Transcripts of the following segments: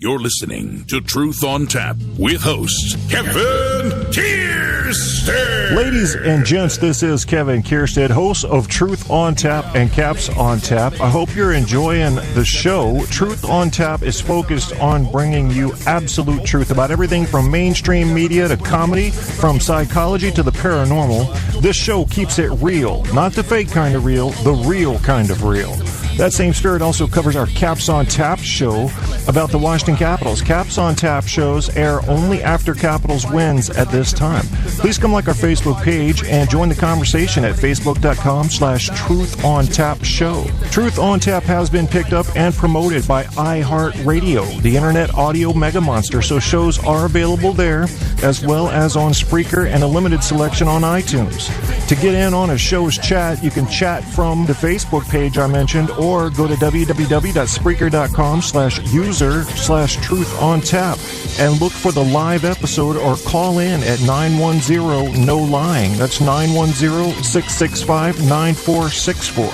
You're listening to Truth on Tap with host Kevin Kierstead. Ladies and gents, this is Kevin Kierstead, host of Truth on Tap and Caps on Tap. I hope you're enjoying the show. Truth on Tap is focused on bringing you absolute truth about everything from mainstream media to comedy, from psychology to the paranormal. This show keeps it real, not the fake kind of real, the real kind of real. That same spirit also covers our Caps on Tap show about the Washington Capitals. Caps on Tap shows air only after Capitals wins at this time. Please come like our Facebook page and join the conversation at facebook.com/TruthOnTapShow. Truth on Tap has been picked up and promoted by iHeartRadio, the internet audio mega monster, so shows are available there as well as on Spreaker and a limited selection on iTunes. To get in on a show's chat, you can chat from the Facebook page I mentioned or go to www.spreaker.com/user/TruthOnTap and look for the live episode or call in at 910-NO-LYING. That's 910-665-9464.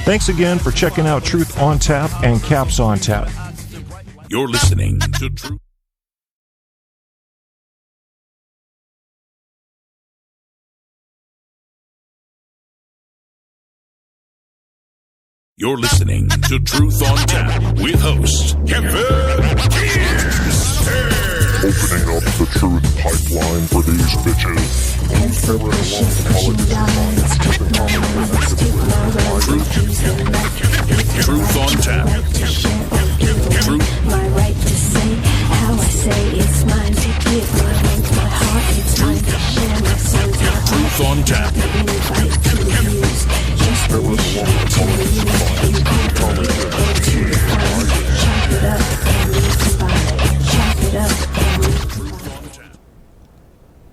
Thanks again for checking out Truth on Tap and Caps on Tap. You're listening to Truth. You're listening to Truth on Tap with host Kevin Kierstead. Opening up the truth pipeline for these bitches. Truth on Tap. Truth. My right to say how I say it's mine to give. My hands, my heart, it's mine to share. My songs, my Truth on Tap.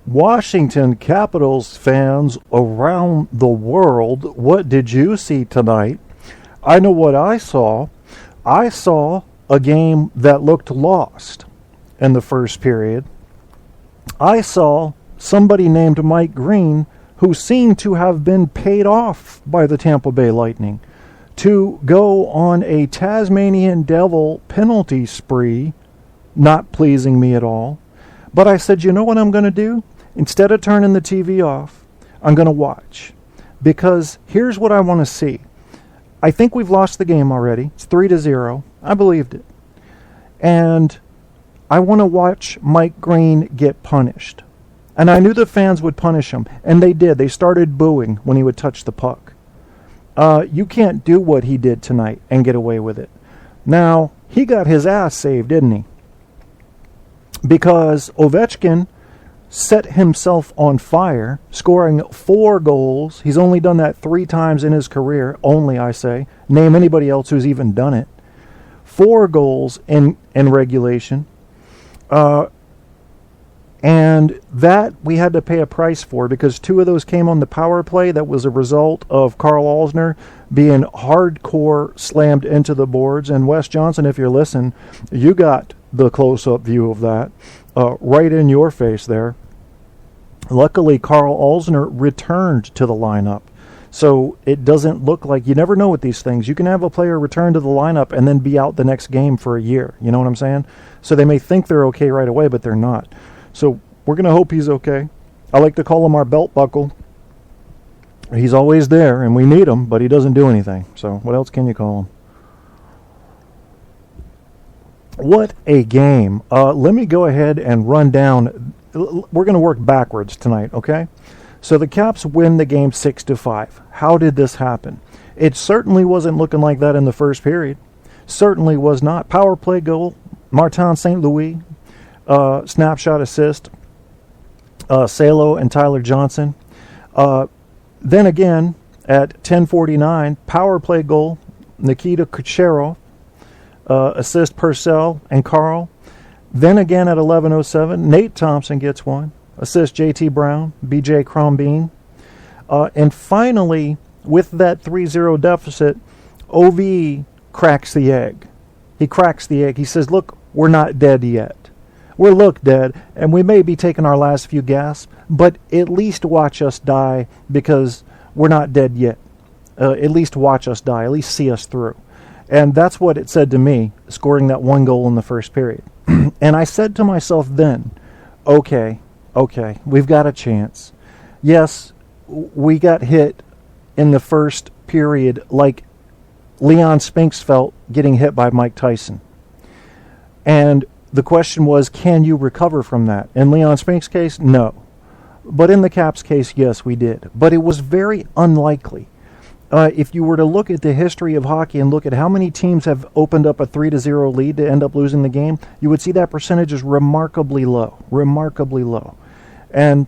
Washington Capitals fans around the world, what did you see tonight? I know what I saw. I saw a game that looked lost in the first period. I saw somebody named Mike Green who seemed to have been paid off by the Tampa Bay Lightning to go on a Tasmanian Devil penalty spree, not pleasing me at all. But I said, you know what I'm going to do? Instead of turning the TV off, I'm going to watch. Because here's what I want to see. I think we've lost the game already. It's 3-0. I believed it. And I want to watch Mike Green get punished. And I knew the fans would punish him. And they did. They started booing when he would touch the puck. You can't do what he did tonight and get away with it. Now, he got his ass saved, didn't he? Because Ovechkin set himself on fire, scoring 4 goals. He's only done that 3 times in his career. Only, I say. Name anybody else who's even done it. 4 goals in regulation. And that we had to pay a price for because 2 of those came on the power play. That was a result of Carl Alzner being hardcore slammed into the boards. And Wes Johnson, if you're listening, you got the close-up view of that right in your face there. Luckily, Carl Alzner returned to the lineup. So it doesn't look like, you never know with these things. You can have a player return to the lineup and then be out the next game for a year. You know what I'm saying? So they may think they're okay right away, but they're not. So we're going to hope he's okay. I like to call him our belt buckle. He's always there, and we need him, but he doesn't do anything. So what else can you call him? What a game. Let me go ahead and run down. We're going to work backwards tonight, okay? So the Caps win the game 6-5. How did this happen? It certainly wasn't looking like that in the first period. Certainly was not. Power play goal, Martin St. Louis. Snapshot assist, Salo and Tyler Johnson. Then again, at 10:49, power play goal, Nikita Kucherov, assist Purcell and Carl. Then again at 11:07, Nate Thompson gets one, assist J.T. Brown, B.J. Crombeen. And finally, with that 3-0 deficit, OV cracks the egg. He cracks the egg. He says, look, we're not dead yet. We're dead, and we may be taking our last few gasps, but at least watch us die because we're not dead yet. At least watch us die. At least see us through. And that's what it said to me, scoring that 1 goal in the first period. And I said to myself then, okay, we've got a chance. Yes, we got hit in the first period like Leon Spinks felt getting hit by Mike Tyson. And the question was, can you recover from that? In Leon Spinks' case, no. But in the Caps case, yes, we did. But it was very unlikely. If you were to look at the history of hockey and look at how many teams have opened up a 3-0 lead to end up losing the game, you would see that percentage is remarkably low. And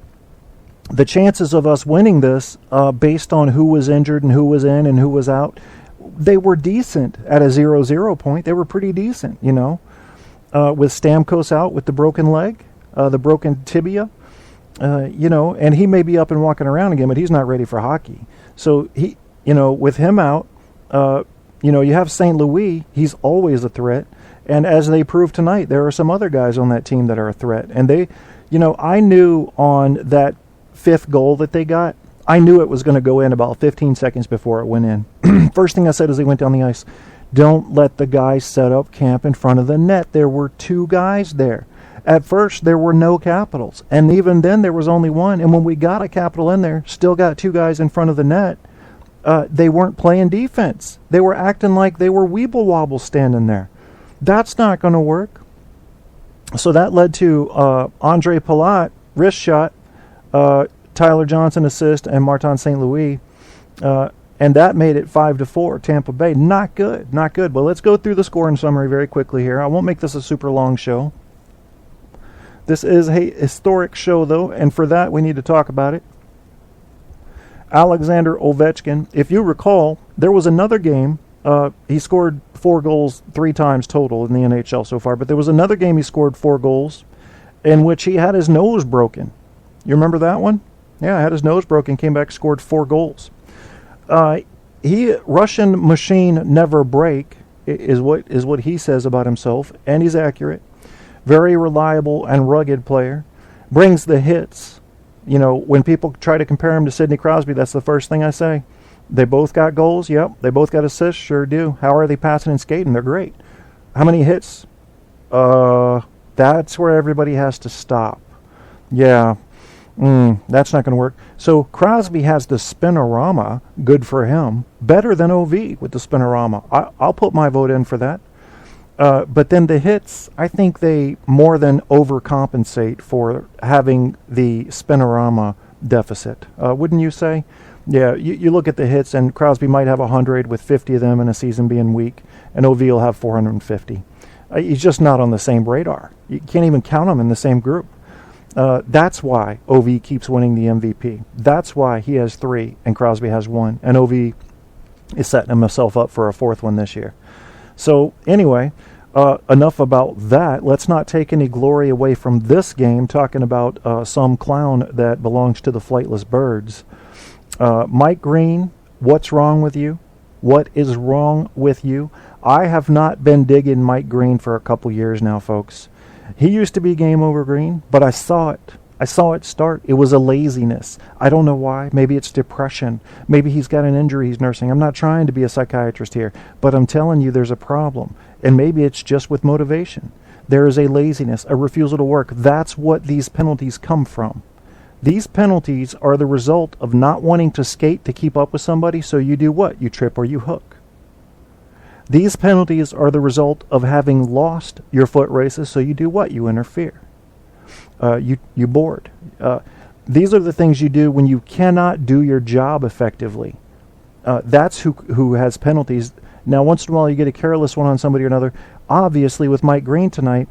the chances of us winning this, based on who was injured and who was in and who was out, they were decent at a 0-0 point. They were pretty decent, you know. With Stamkos out with the broken leg, the broken tibia, you know, and he may be up and walking around again, but he's not ready for hockey. So he, you know, with him out, you know, you have St. Louis. He's always a threat. And as they proved tonight, there are some other guys on that team that are a threat. And they, you know, I knew on that 5th goal that they got, I knew it was going to go in about 15 seconds before it went in. First thing I said as they went down the ice, don't let the guys set up camp in front of the net. There were 2 guys there. At first, there were no Capitals. And even then, there was only one. And when we got a Capital in there, still got 2 guys in front of the net, they weren't playing defense. They were acting like they were weeble-wobble standing there. That's not going to work. So that led to Andre Palat, wrist shot, Tyler Johnson assist, and Martin St. Louis. And that made it 5-4, Tampa Bay. Not good. But let's go through the scoring summary very quickly here. I won't make this a super long show. This is a historic show, though, and for that we need to talk about it. Alexander Ovechkin. If you recall, there was another game. He scored 4 goals 3 times total in the NHL so far, but there was another game he scored 4 goals in which he had his nose broken. You remember that one? Yeah, had his nose broken, came back, scored 4 goals. Russian machine never break is what he says about himself, and he's accurate. Very reliable and rugged player. Brings the hits. You know, when people try to compare him to Sidney Crosby, that's the first thing I say. They both got goals? Yep. They both got assists? Sure do. How are they passing and skating? They're great. How many hits? That's where everybody has to stop. Yeah. That's not going to work. So Crosby has the spinorama, good for him, better than OV with the spinorama. I'll put my vote in for that. But then the hits, I think they more than overcompensate for having the spinorama deficit. Wouldn't you say? Yeah, you look at the hits, and Crosby might have 100 with 50 of them in a season being weak, and OV will have 450. He's just not on the same radar. You can't even count him in the same group. That's why OV keeps winning the MVP. That's why he has 3 and Crosby has 1. And OV is setting himself up for a 4th one this year. So anyway, enough about that. Let's not take any glory away from this game talking about some clown that belongs to the flightless birds. Mike Green, what's wrong with you? What is wrong with you? I have not been digging Mike Green for a couple years now, folks. He used to be Game Over Green, but I saw it. I saw it start. It was a laziness. I don't know why. Maybe it's depression. Maybe he's got an injury he's nursing. I'm not trying to be a psychiatrist here, but I'm telling you there's a problem. And maybe it's just with motivation. There is a laziness, a refusal to work. That's what these penalties come from. These penalties are the result of not wanting to skate to keep up with somebody, so you do what? You trip or you hook. These penalties are the result of having lost your foot races, so you do what? You interfere. You board. These are the things you do when you cannot do your job effectively. That's who has penalties. Now, once in a while, you get a careless one on somebody or another. Obviously, with Mike Green tonight,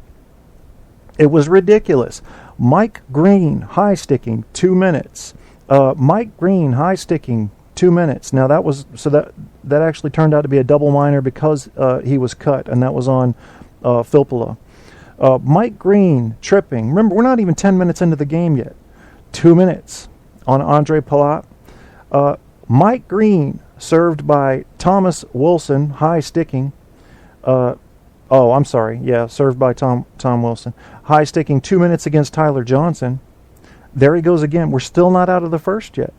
it was ridiculous. Mike Green, high sticking, 2 minutes. Mike Green, high sticking, 2 minutes. Now that actually turned out to be a double minor because he was cut, and that was on Filppula. Mike Green tripping. Remember, we're not even 10 minutes into the game yet. 2 minutes on Andre Palat. Mike Green served by Thomas Wilson, high sticking. Served by Tom Wilson. High sticking 2 minutes against Tyler Johnson. There he goes again. We're still not out of the first yet.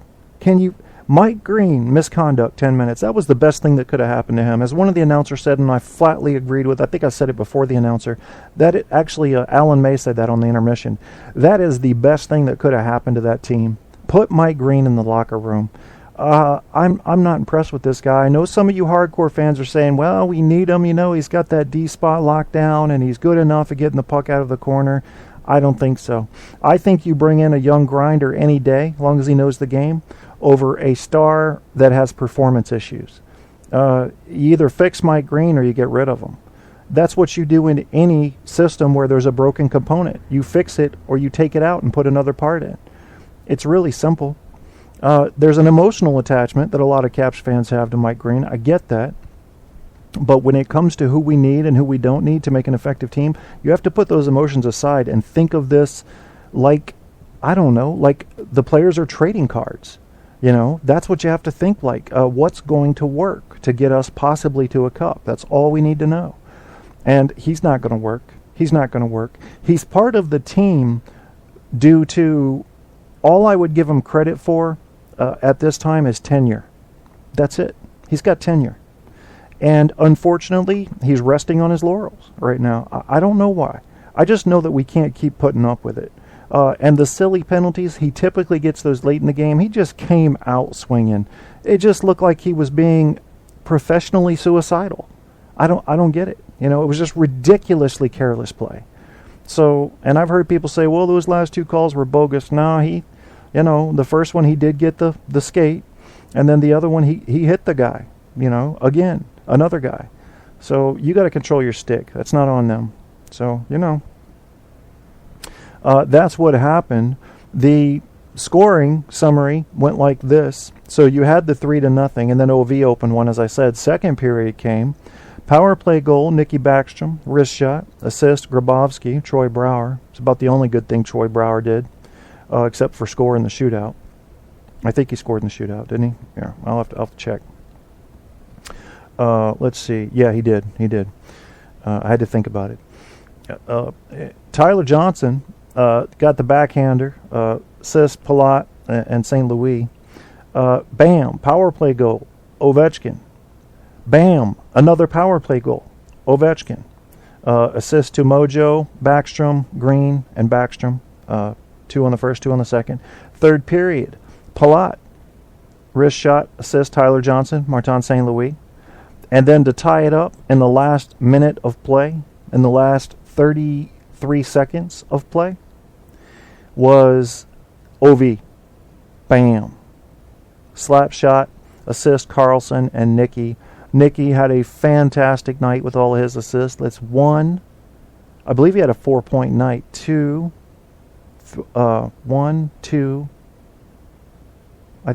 Mike Green, misconduct, 10 minutes. That was the best thing that could have happened to him. As one of the announcers said, and I flatly agreed with, I think I said it before the announcer, that it actually, Alan May said that on the intermission. That is the best thing that could have happened to that team. Put Mike Green in the locker room. I'm not impressed with this guy. I know some of you hardcore fans are saying, well, we need him. He's got that D spot locked down, and he's good enough at getting the puck out of the corner. I don't think so. I think you bring in a young grinder any day, as long as he knows the game, over a star that has performance issues. You either fix Mike Green or you get rid of him. That's what you do in any system where there's a broken component. You fix it or you take it out and put another part in. It's really simple. There's an emotional attachment that a lot of Caps fans have to Mike Green. I get that. But when it comes to who we need and who we don't need to make an effective team, you have to put those emotions aside and think of this like, I don't know, like the players are trading cards. That's what you have to think like. What's going to work to get us possibly to a cup? That's all we need to know. And he's not going to work. He's not going to work. He's part of the team due to all I would give him credit for at this time is tenure. That's it. He's got tenure. And unfortunately, he's resting on his laurels right now. I don't know why. I just know that we can't keep putting up with it. And the silly penalties, he typically gets those late in the game. He just came out swinging. It just looked like he was being professionally suicidal. I don't get it. It was just ridiculously careless play. So, and I've heard people say, well, those last two calls were bogus. No, the first one he did get the skate, and then the other one he hit the guy, again, another guy. So you got to control your stick. That's not on them. So, that's what happened. The scoring summary went like this. So you had the 3-0, and then OV opened one, as I said. Second period came. Power play goal, Nicky Backstrom. Wrist shot. Assist, Grabowski, Troy Brouwer. It's about the only good thing Troy Brouwer did, except for scoring the shootout. I think he scored in the shootout, didn't he? Yeah, I'll have to check. Let's see. Yeah, he did. I had to think about it. Tyler Johnson got the backhander, assist, Palat, and St. Louis. Bam, power play goal, Ovechkin. Bam, another power play goal, Ovechkin. Assist to Mojo, Backstrom, Green, and Backstrom. 2 on the first, 2 on the second. Third period, Palat. Wrist shot, assist, Tyler Johnson, Martin St. Louis. And then to tie it up in the last minute of play, in the last 33 seconds of play, was OV. Bam. Slap shot, assist, Carlson and Nicky. Nicky had a fantastic night with all his assists. That's 1. I believe he had a 4-point night. 2. 1, 2.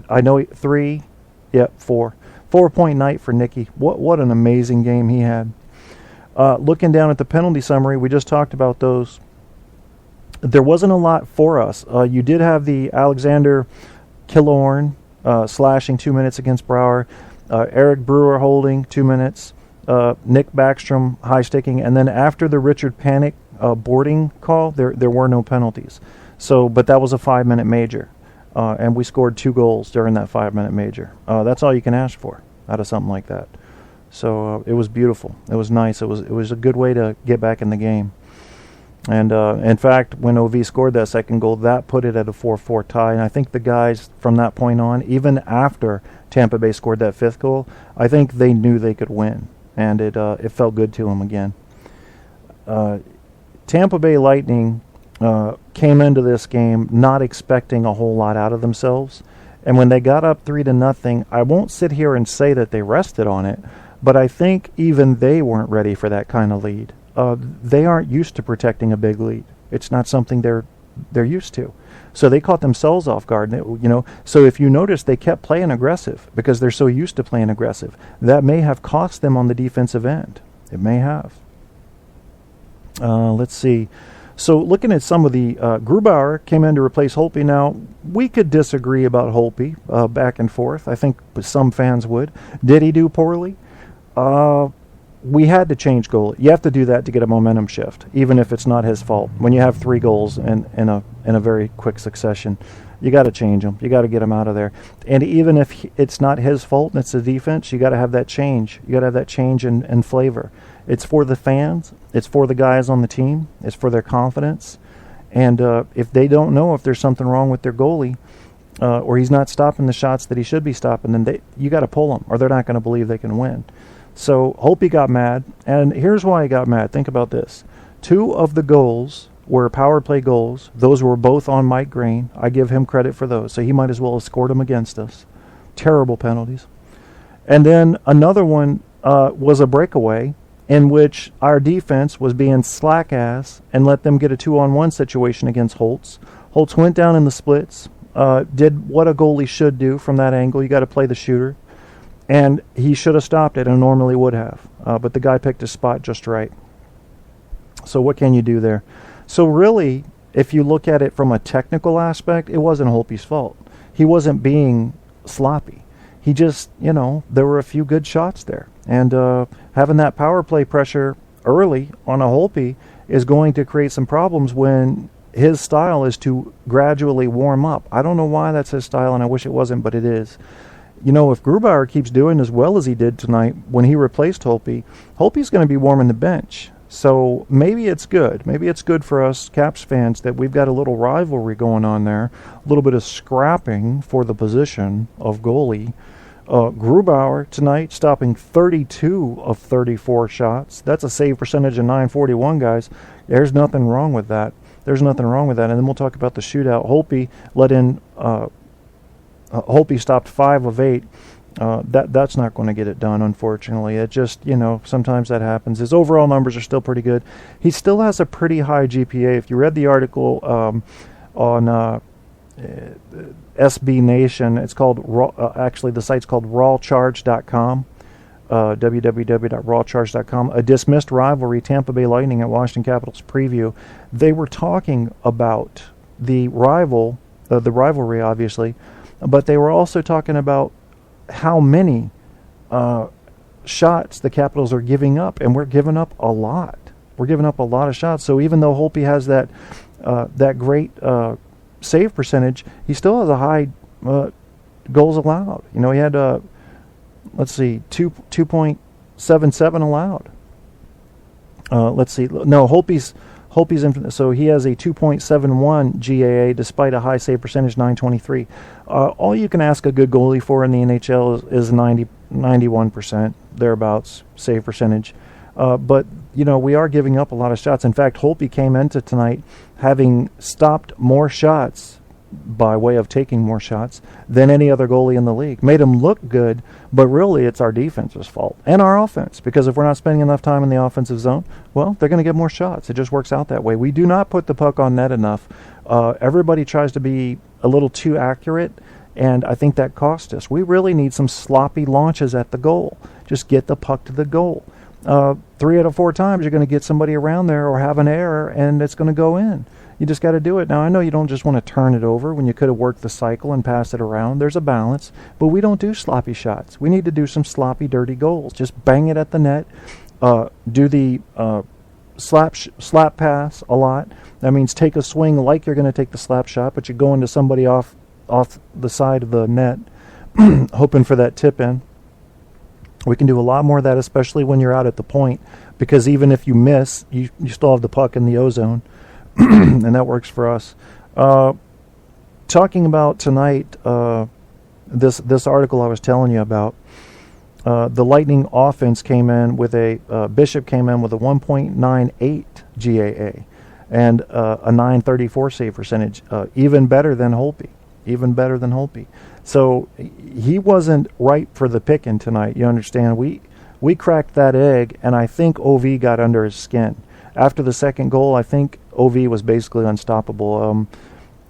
I know 3. Yep, 4. 4-point night for Nicky. What an amazing game he had. Looking down at the penalty summary, we just talked about those. There wasn't a lot for us. You did have the Alexander Killorn slashing 2 minutes against Brouwer. Eric Brewer holding 2 minutes. Nick Backstrom high sticking. And then after the Richard Panik boarding call, there were no penalties. But that was a 5-minute major. And we scored 2 goals during that 5-minute major. That's all you can ask for out of something like that. So it was beautiful. It was nice. It was a good way to get back in the game. And in fact, when OV scored that second goal, that put it at a 4-4 tie. And I think the guys from that point on, even after Tampa Bay scored that 5th goal, I think they knew they could win. And it felt good to them again. Tampa Bay Lightning came into this game not expecting a whole lot out of themselves. And when they got up 3-0, I won't sit here and say that they rested on it, but I think even they weren't ready for that kind of lead. They aren't used to protecting a big lead. It's not something they're used to. So they caught themselves off guard. So if you notice, they kept playing aggressive because they're so used to playing aggressive. That may have cost them on the defensive end. It may have. Let's see. So looking at some of the Grubauer came in to replace Holtby. Now, we could disagree about Holtby back and forth. I think some fans would. Did he do poorly? we had to change goalie. You have to do that to get a momentum shift, even if it's not his fault. When you have 3 goals in a very quick succession, you got to change him. You got to get him out of there. And even if it's not his fault and it's the defense, you got to have that change. You got to have that change in flavor. It's for the fans. It's for the guys on the team. It's for their confidence. And if they don't know if there's something wrong with their goalie, or he's not stopping the shots that he should be stopping, then you got to pull him, or they're not going to believe they can win. So Holtby got mad, and here's why he got mad. Think about this. 2 of the goals were power play goals. Those were both on Mike Green. I give him credit for those, so he might as well have scored them against us. Terrible penalties. And then another one was a breakaway in which our defense was being slack-ass and let them get a 2-on-1 situation against Holtz. Holtz went down in the splits, did what a goalie should do from that angle. You got to play the shooter. And he should have stopped it and normally would have. But the guy picked his spot just right. So what can you do there? So really, if you look at it from a technical aspect, it wasn't Holtby's fault. He wasn't being sloppy. He just, there were a few good shots there. And having that power play pressure early on a Holtby is going to create some problems when his style is to gradually warm up. I don't know why that's his style, and I wish it wasn't, but it is. If Grubauer keeps doing as well as he did tonight when he replaced Holtby, Holtby's going to be warming the bench. So maybe it's good. Maybe it's good for us Caps fans that we've got a little rivalry going on there, a little bit of scrapping for the position of goalie. Grubauer tonight stopping 32 of 34 shots. That's a save percentage of .941, guys. There's nothing wrong with that. There's nothing wrong with that. And then we'll talk about the shootout. Holtby let in... Holtby stopped 5 of 8. That's not going to get it done, unfortunately. It just, sometimes that happens. His overall numbers are still pretty good. He still has a pretty high GPA. If you read the article on SB Nation, it's called, actually the site's called rawcharge.com, www.rawcharge.com, a dismissed rivalry, Tampa Bay Lightning at Washington Capitals preview. They were talking about the rivalry, obviously, but they were also talking about how many shots the Capitals are giving up, and we're giving up a lot. We're giving up a lot of shots. So even though Holtby has that great save percentage, he still has a high goals allowed. He had 2.77 allowed. Let's see. No, Holtby's infinite. So he has a 2.71 GAA despite a high save percentage, 923. All you can ask a good goalie for in the NHL is 91%, thereabouts, save percentage. But, we are giving up a lot of shots. In fact, Holtby came into tonight having stopped more shots by way of taking more shots than any other goalie in the league. Made him look good, but really it's our defense's fault and our offense, because if we're not spending enough time in the offensive zone, well, they're going to get more shots. It just works out that way. We do not put the puck on net enough. Everybody tries to be a little too accurate, and I think that cost us. We really need some sloppy launches at the goal. Just get the puck to the goal. 3 out of 4 times you're going to get somebody around there or have an error, and it's going to go in. You just got to do it. Now, I know you don't just want to turn it over when you could have worked the cycle and passed it around. There's a balance, but we don't do sloppy shots. We need to do some sloppy, dirty goals. Just bang it at the net. Do the slap pass a lot. That means take a swing like you're going to take the slap shot, but you go into somebody off the side of the net, hoping for that tip in. We can do a lot more of that, especially when you're out at the point, because even if you miss, you still have the puck in the O-zone. And that works for us. Talking about tonight, this article I was telling you about, the Lightning offense came in with Bishop came in with a 1.98 GAA and a 934 save percentage, even better than Holtby. So he wasn't ripe for the picking tonight. You understand? We cracked that egg, and I think OV got under his skin. After the second goal, I think OV was basically unstoppable.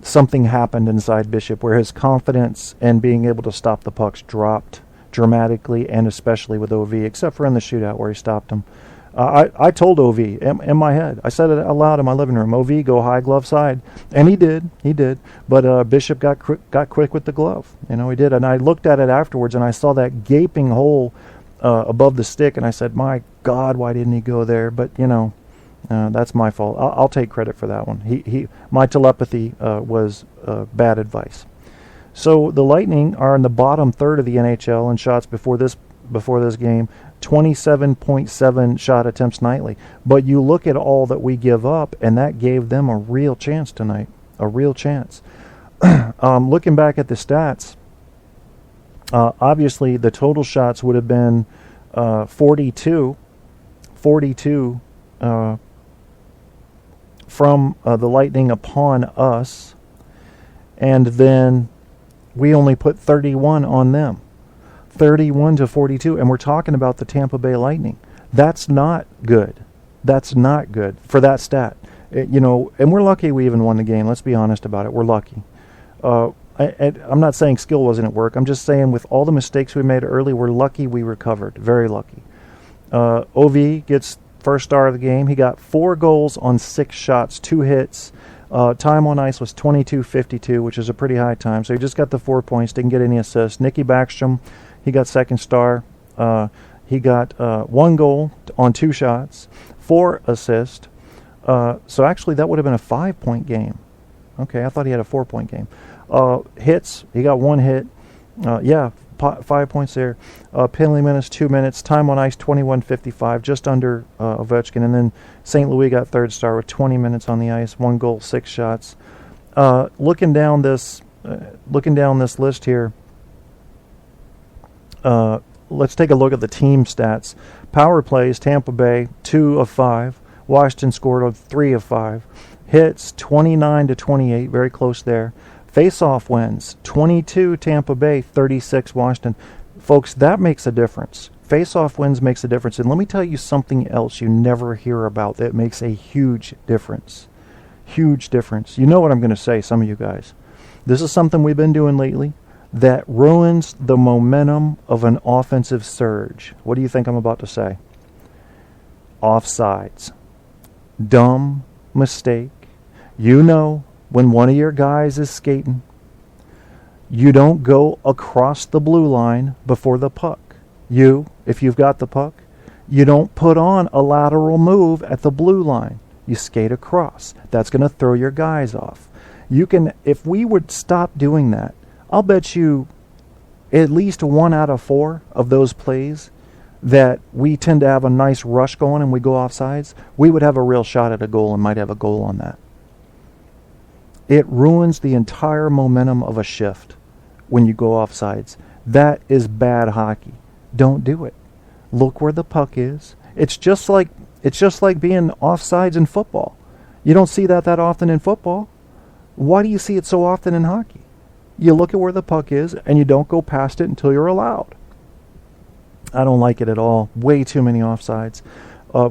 Something happened inside Bishop where his confidence and being able to stop the pucks dropped dramatically, and especially with OV, except for in the shootout where he stopped him. I told OV in my head. I said it out in my living room. OV, go high glove side, and he did. But Bishop got quick with the glove. He did. And I looked at it afterwards, and I saw that gaping hole above the stick, and I said, my God, why didn't he go there? But, that's my fault. I'll take credit for that one. My telepathy was bad advice. So the Lightning are in the bottom third of the NHL in shots before this game, 27.7 shot attempts nightly. But you look at all that we give up, and that gave them a real chance tonight, a real chance. Looking back at the stats, obviously the total shots would have been 42 from the Lightning upon us, and then we only put 31 on them. 31 to 42, and we're talking about the Tampa Bay Lightning. That's not good. That's not good for that stat. And we're lucky we even won the game. Let's be honest about it. We're lucky. I'm not saying skill wasn't at work. I'm just saying with all the mistakes we made early, we're lucky we recovered. Very lucky. OV gets first star of the game. He got 4 goals on 6 shots, 2 hits. Time on ice was 22:52, which is a pretty high time. So he just got the 4 points, didn't get any assists. Nicky Backstrom, he got second star. He got 1 goal on 2 shots, 4 assists. So actually that would have been a 5-point game. Okay, I thought he had a 4-point game. Hits, he got 1 hit. 5 points there. Penalty minutes, 2 minutes. Time on ice, 21:55, just under Veech Kin. And then St. Louis got third star with 20 minutes on the ice, 1 goal, 6 shots. Looking down this list here, let's take a look at the team stats. Power plays, Tampa Bay, 2 of 5. Washington scored on 3 of 5. Hits, 29 to 28, very close there. Face-off wins, 22 Tampa Bay, 36 Washington. Folks, that makes a difference. Face-off wins makes a difference. And let me tell you something else you never hear about that makes a huge difference. Huge difference. You know what I'm going to say, some of you guys. This is something we've been doing lately that ruins the momentum of an offensive surge. What do you think I'm about to say? Offsides. Dumb mistake. When one of your guys is skating, you don't go across the blue line before the puck. If you've got the puck, you don't put on a lateral move at the blue line. You skate across. That's going to throw your guys off. If we would stop doing that, I'll bet you at least 1 out of 4 of those plays that we tend to have a nice rush going and we go offsides, we would have a real shot at a goal and might have a goal on that. It ruins the entire momentum of a shift when you go offsides. That is bad hockey. Don't do it. Look where the puck is. It's just like being offsides in football. You don't see that often in football. Why do you see it so often in hockey? You look at where the puck is and you don't go past it until you're allowed. I don't like it at all. Way too many offsides.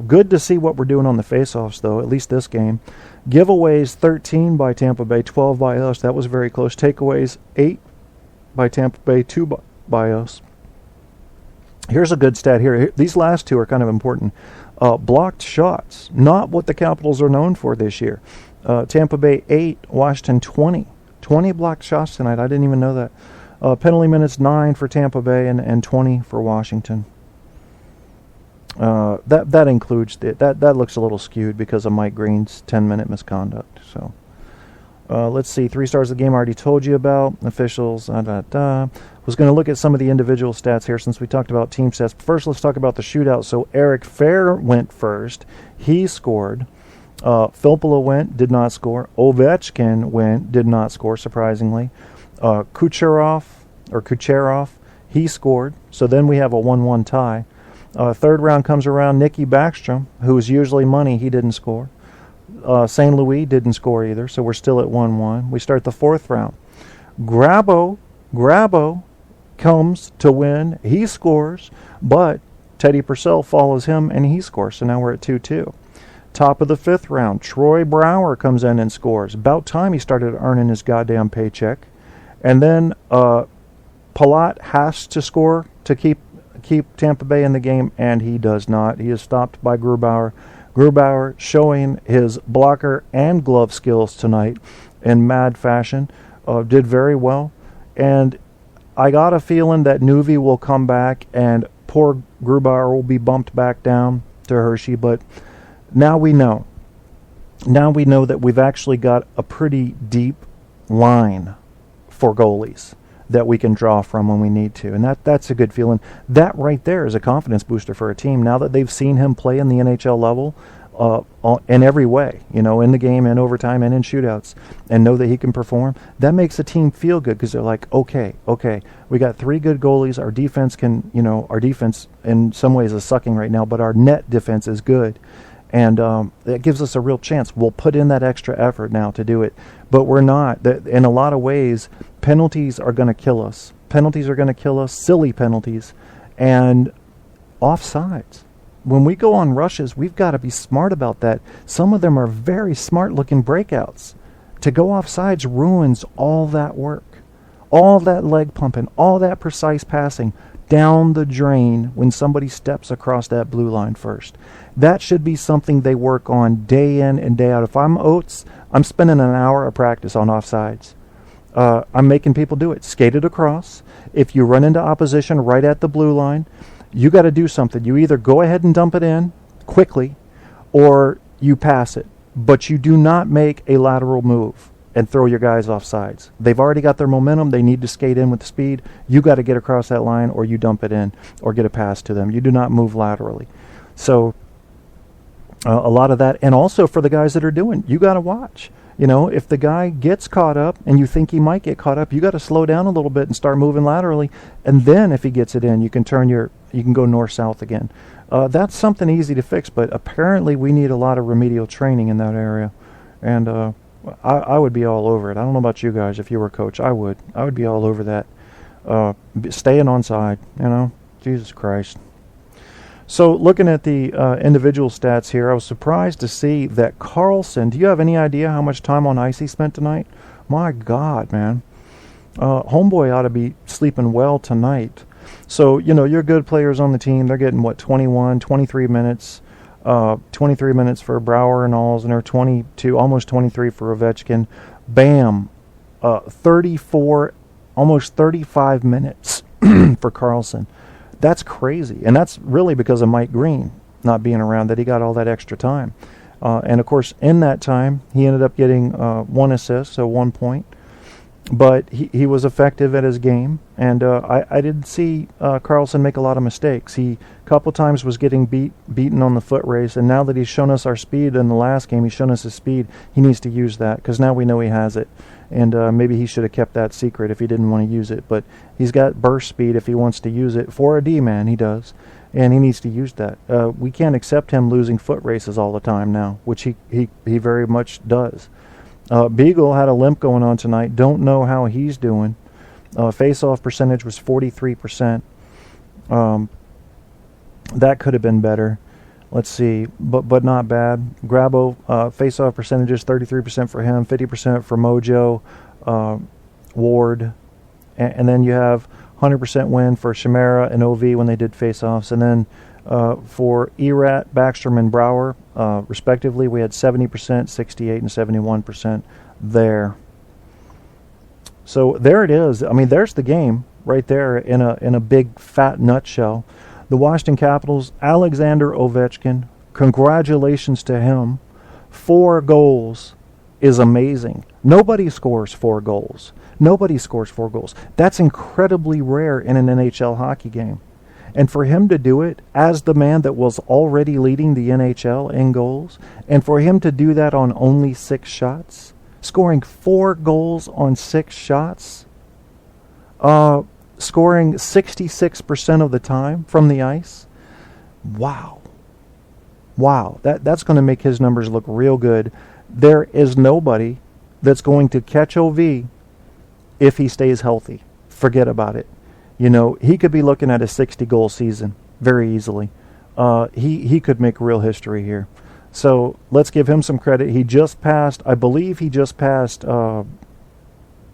Good to see what we're doing on the faceoffs, though, at least this game. Giveaways, 13 by Tampa Bay, 12 by us. That was very close. Takeaways, 8 by Tampa Bay, 2 by us. Here's a good stat here. These last 2 are kind of important. Blocked shots, not what the Capitals are known for this year. Tampa Bay, 8, Washington, 20. 20 blocked shots tonight. I didn't even know that. Penalty minutes, 9 for Tampa Bay and 20 for Washington. That includes that looks a little skewed because of Mike Green's 10-minute misconduct. So let's see, 3 stars of the game I already told you about. Officials. Was going to look at some of the individual stats here since we talked about team stats. First, let's talk about the shootout. So Eric Fair went first. He scored. Filppula went, did not score. Veech Kin went, did not score, surprisingly. Kucherov, he scored. So then we have a 1-1 tie. Third round comes around. Nicky Backstrom, who is usually money, he didn't score. St. Louis didn't score either, so we're still at 1-1. We start the 4th round. Grabo comes to win. He scores, but Teddy Purcell follows him, and he scores. So now we're at 2-2. Top of the 5th round, Troy Brouwer comes in and scores. About time he started earning his goddamn paycheck. And then Palat has to score to keep Tampa Bay in the game, and he does not. He is stopped by Grubauer. Grubauer showing his blocker and glove skills tonight in mad fashion. Did very well. And I got a feeling that Nuvi will come back and poor Grubauer will be bumped back down to Hershey, but now we know. Now we know that we've actually got a pretty deep line for goalies that we can draw from when we need to, and that's a good feeling. That right there is a confidence booster for a team. Now that they've seen him play in the NHL level in every way, in the game and overtime and in shootouts, and know that he can perform, that makes a team feel good because they're like, okay, we got 3 good goalies. Our defense our defense in some ways is sucking right now, but our net defense is good. And that gives us a real chance. We'll put in that extra effort now to do it. But we're not. In a lot of ways, penalties are going to kill us. Penalties are going to kill us, silly penalties. And offsides. When we go on rushes, we've got to be smart about that. Some of them are very smart-looking breakouts. To go offsides ruins all that work. All that leg pumping, all that precise passing down the drain when somebody steps across that blue line first. That should be something they work on day in and day out. If I'm Oates, I'm spending an hour of practice on offsides. I'm making people do it. Skate it across. If you run into opposition right at the blue line, you got to do something. You either go ahead and dump it in quickly or you pass it. But you do not make a lateral move and throw your guys off sides. They've already got their momentum. They need to skate in with speed. You got to get across that line or you dump it in or get a pass to them. You do not move laterally. So a lot of that. And also for the guys that are doing, you got to watch. If the guy gets caught up and you think he might get caught up, you got to slow down a little bit and start moving laterally. And then if he gets it in, you can go north-south again. That's something easy to fix, but apparently we need a lot of remedial training in that area. And I would be all over it. I don't know about you guys. If you were a coach, I would be all over that. Staying onside, Jesus Christ. So looking at the individual stats here, I was surprised to see that Carlson, do you have any idea how much time on ice he spent tonight? My God, man. Homeboy ought to be sleeping well tonight. So, your good players on the team, they're getting, 23 minutes. 23 minutes for Brouwer and Alzner, 22, almost 23 for Veech Kin. Bam, 34, almost 35 minutes for Carlson. That's crazy, and that's really because of Mike Green not being around that he got all that extra time. And, of course, in that time, he ended up getting 1 assist, so 1 point. But he was effective at his game, and I didn't see Carlson make a lot of mistakes. He a couple times was getting beaten on the foot race, and now that he's shown us our speed in the last game, he's shown us his speed, he needs to use that, because now we know he has it. And maybe he should have kept that secret if he didn't want to use it. But he's got burst speed if he wants to use it. For a D-man, he does. And he needs to use that. We can't accept him losing foot races all the time now, which he very much does. Beagle had a limp going on tonight. Don't know how he's doing. Face-off percentage was 43%. That could have been better. Let's see, but not bad. Grabo, face-off percentages, 33% for him, 50% for Mojo, Ward, and then you have 100% win for Chimera and OV when they did face-offs, and then for Erat, Backstrom, and Brouwer, respectively, we had 70%, 68, and 71% there. So there it is. I mean, there's the game right there in a big fat nutshell. The Washington Capitals, Alexander Ovechkin, congratulations to him. 4 goals is amazing. Nobody scores 4 goals. Nobody scores 4 goals. That's incredibly rare in an NHL hockey game. And for him to do it as the man that was already leading the NHL in goals, and for him to do that on only 6 shots, scoring 4 goals on 6 shots, scoring 66% of the time from the ice. Wow. That's going to make his numbers look real good. There is nobody that's going to catch OV if he stays healthy. Forget about it. He could be looking at a 60-goal season very easily. He could make real history here. So let's give him some credit. He just passed, I believe he just passed, who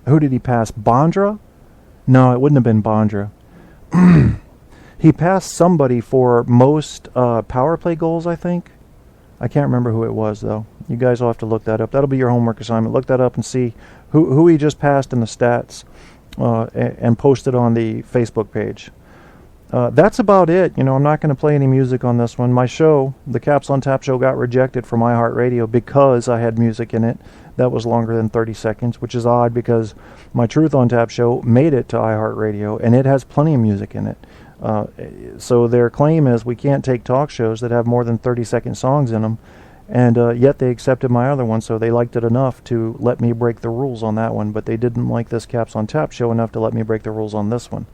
did he pass? Bondra? No, it wouldn't have been Bondra. He passed somebody for most power play goals, I think. I can't remember who it was, though. You guys will have to look that up. That'll be your homework assignment. Look that up and see who he just passed in the stats and post it on the Facebook page. That's about it. I'm not going to play any music on this one. My show, the Caps on Tap show, got rejected from iHeartRadio because I had music in it that was longer than 30 seconds, which is odd because my Truth on Tap show made it to iHeartRadio, and it has plenty of music in it. So their claim is we can't take talk shows that have more than 30-second songs in them, and yet they accepted my other one, so they liked it enough to let me break the rules on that one, but they didn't like this Caps on Tap show enough to let me break the rules on this one.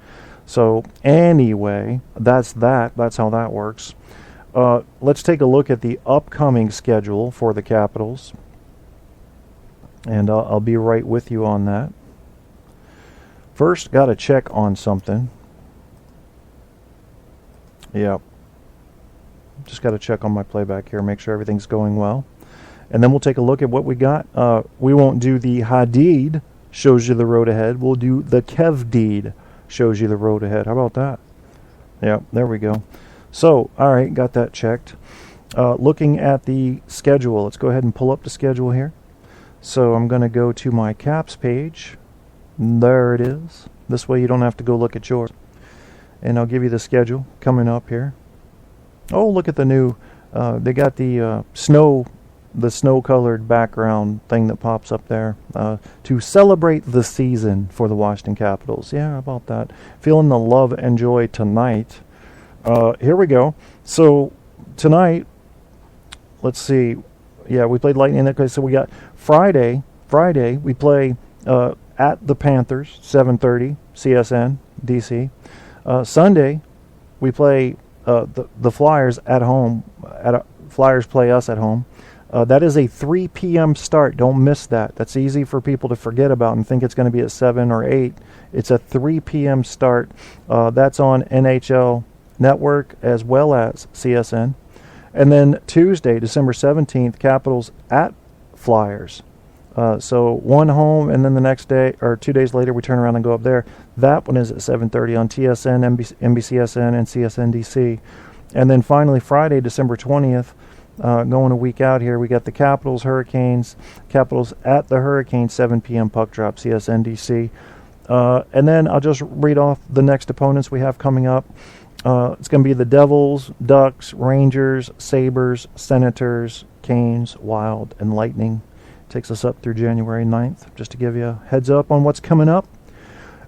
So anyway, that's that. That's how that works. Let's take a look at the upcoming schedule for the Capitals, and I'll be right with you on that. First, got to check on something. Yeah. Just got to check on my playback here, make sure everything's going well. And then we'll take a look at what we got. We won't do the Hadid shows you the road ahead. We'll do the Kevdeed shows you the road ahead. How about that? Yeah, there we go. So, all right, got that checked. Looking at the schedule, let's go ahead and pull up the schedule here. So I'm going to go to my Caps page. There it is. This way you don't have to go look at yours. And I'll give you the schedule coming up here. Oh, look at the new, they got the snow-colored background thing that pops up there to celebrate the season for the Washington Capitals. Yeah, how about that? Feeling the love and joy tonight. Here we go. So tonight, let's see. Yeah, we played Lightning. Okay, so we got Friday, we play at the Panthers, 7:30, CSN, DC. Sunday, we play the Flyers at home. Flyers play us at home. That is a 3 p.m. start. Don't miss that. That's easy for people to forget about and think it's going to be at 7 or 8. It's a 3 p.m. start. That's on NHL Network as well as CSN. And then Tuesday, December 17th, Capitals at Flyers. So one home, and then the next day, or 2 days later, we turn around and go up there. That one is at 7:30 on TSN, NBCSN, and CSN DC. And then finally, Friday, December 20th, going a week out here, we got the Capitals, Hurricanes. Capitals at the Hurricanes, 7 p.m. puck drop, CSN DC. And then I'll just read off the next opponents we have coming up. It's going to be the Devils, Ducks, Rangers, Sabres, Senators, Canes, Wild, and Lightning. Takes us up through January 9th, just to give you a heads up on what's coming up.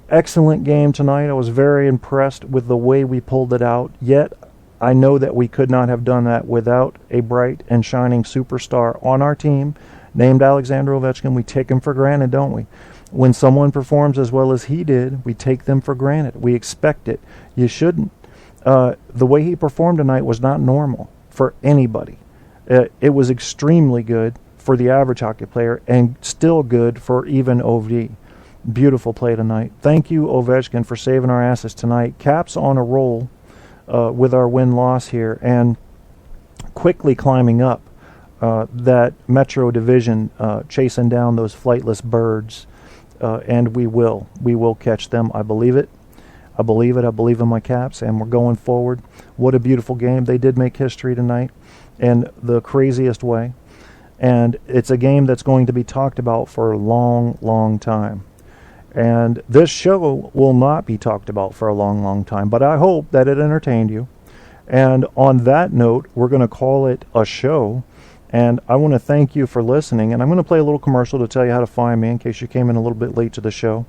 Excellent game tonight. I was very impressed with the way we pulled it out, yet I know that we could not have done that without a bright and shining superstar on our team named Alexander Ovechkin. We take him for granted, don't we? When someone performs as well as he did, we take them for granted. We expect it. You shouldn't. The way he performed tonight was not normal for anybody. It was extremely good for the average hockey player and still good for even OV. Beautiful play tonight. Thank you, Ovechkin, for saving our asses tonight. Caps on a roll with our win-loss here and quickly climbing up that Metro division, chasing down those flightless birds, and we will catch them. I believe it. I believe in my Caps, and we're going forward. What a beautiful game. They did make history tonight in the craziest way. And it's a game that's going to be talked about for a long, long time. And this show will not be talked about for a long, long time. But I hope that it entertained you. And on that note, we're going to call it a show. And I want to thank you for listening. And I'm going to play a little commercial to tell you how to find me in case you came in a little bit late to the show.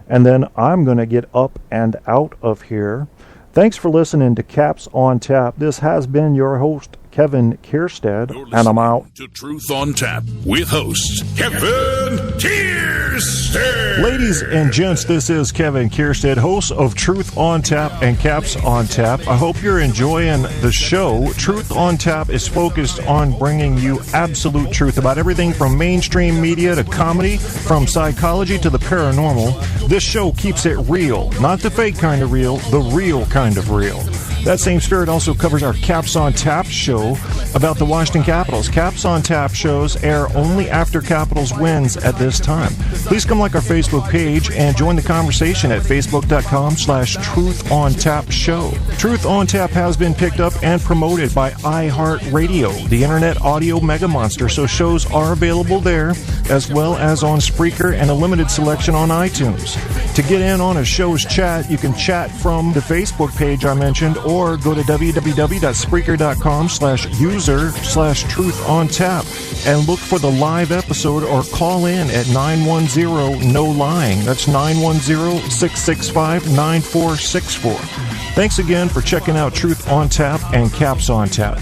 And then I'm going to get up and out of here. Thanks for listening to Caps on Tap. This has been your host, Kevin Kierstead, and I'm out. To Truth on Tap with host Kevin Kierstead. Ladies and gents, this is Kevin Kierstead, host of Truth on Tap and Caps on Tap. I hope you're enjoying the show. Truth on Tap is focused on bringing you absolute truth about everything from mainstream media to comedy, from psychology to the paranormal. This show keeps it real, not the fake kind of real, the real kind of real. That same spirit also covers our Caps on Tap show about the Washington Capitals. Caps on Tap shows air only after Capitals wins at this time. Please come like our Facebook page and join the conversation at facebook.com/truthontapshow. Truth on Tap has been picked up and promoted by iHeartRadio, the internet audio mega monster, so shows are available there as well as on Spreaker and a limited selection on iTunes. To get in on a show's chat, you can chat from the Facebook page I mentioned or go to www.spreaker.com/user/truthontap and look for the live episode or call in at 910-NO-LYING. That's 910-665-9464. Thanks again for checking out Truth on Tap and Caps on Tap.